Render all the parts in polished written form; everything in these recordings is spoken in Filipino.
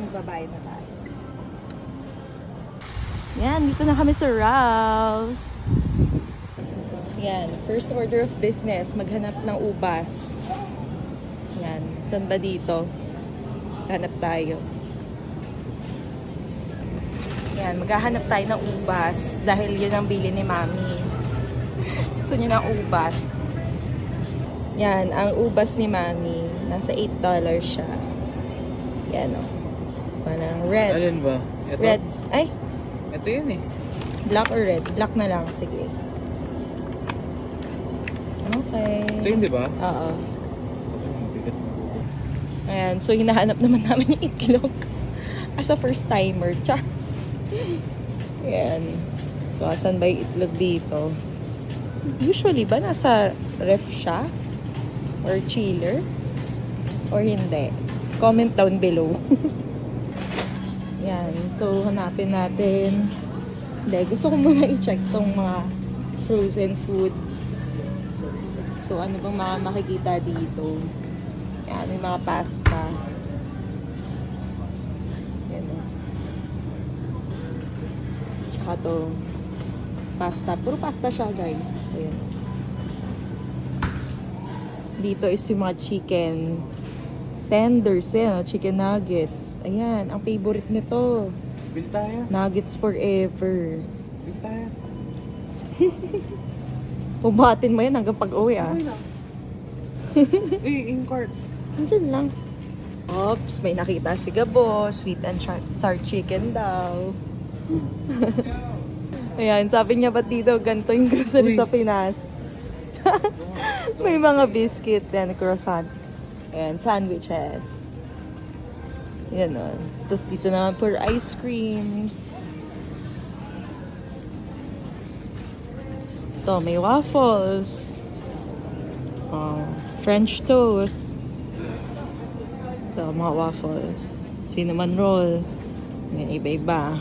magbabayad na tayo. Yan, dito na kami sa Ralph's. Yan, first order of business, maghanap ng ubas. Yan, saan ba dito? Hanap tayo. Yan, maghahanap tayo ng ubas dahil yun ang bili ni Mami. Gusto niya ng ubas. Yan, ang ubas ni Mami, nasa $8 siya. Yan o. Parang red. Alin ba? Ito? Red. Ay! Ito yun eh. Black or red? Black na lang. Sige. Okay. Ito yun, di ba? Oo. Ayan. So, hinahanap naman namin yung itlog. As a first timer. Char. Ayan. So, asan ba yung itlog dito? Usually ba nasa ref siya? Or chiller? Or hindi? Comment down below. Yan. So, hanapin natin. Hindi, gusto ko muna i-check tong mga frozen foods. So, ano bang mga makikita dito? Yan, yung mga pasta. Yan o. Tsaka to. Pasta. Puro pasta siya, guys. Ayan. Dito is yung mga chicken tenders, yan, chicken nuggets. Ayan, ang favorite nito. Bill tayo. Nuggets forever. Bill tayo. Pubatin mo yan hanggang pag-uwi, ah. Eh, in cart. Andiyan lang. Oops, may nakita si Gabo. Sweet and sour chicken daw. Ayan, sabi niya ba't dito ganito yung grocery sa Pinas? May mga biscuit and croissant. Ayan, sandwiches. Yan o. Tapos dito naman for ice creams. Ito, may waffles. French toast. Ito, mga waffles. Cinnamon roll. Yan, iba-iba.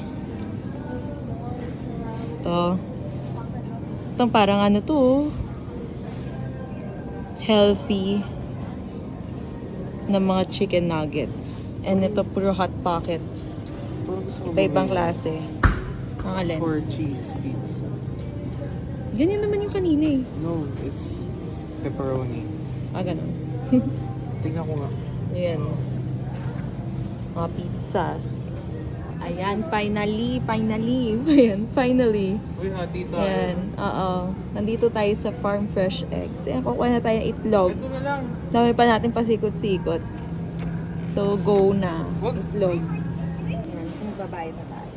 Ito. Itong parang ano to. Healthy na mga chicken nuggets. And ito puro hot pockets. Iba-ibang klase. Ang alin? For cheese pizza. Ganyan naman yung kanina eh. No, it's pepperoni. Ah, ganun. Tingnan ko nga. Ayan. Mga pizzas. Ayan, finally. Ayan, finally. Uy, hati tayo. Ayan, oo. Nandito tayo sa Farm Fresh Eggs. Ayan, kukuha na tayo ng itlog. Ito na lang. Dami pa natin pasikot-sikot. So, go na. What? Itlog. Ayan, so magbabayad na tayo.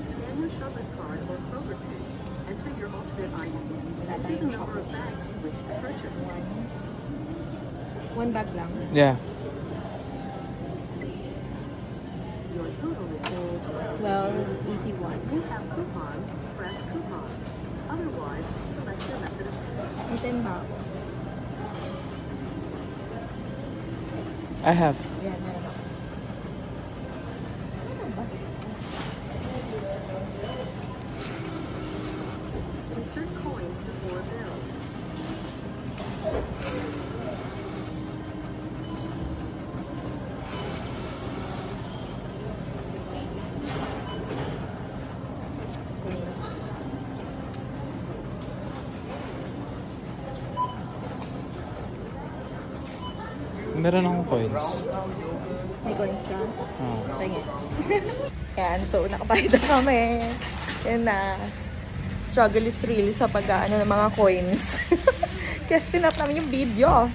Scan your shopper's card or Kroger Pay. Enter your alternate ID. Enter the number of bags you wish to purchase. One bag lang. Yeah. Your total is $12.81. You have coupons. Press coupon. Otherwise, select your method of payment. Itin ba? I have. Ayan, meron ako. Insert coins before bill. Meron akong coins. May coins ka? Oh. Tingin. Yan, so nakabayad na kami. Yan na. Struggle is real sa pag-ano ng mga coins. Kaya stinap namin yung video.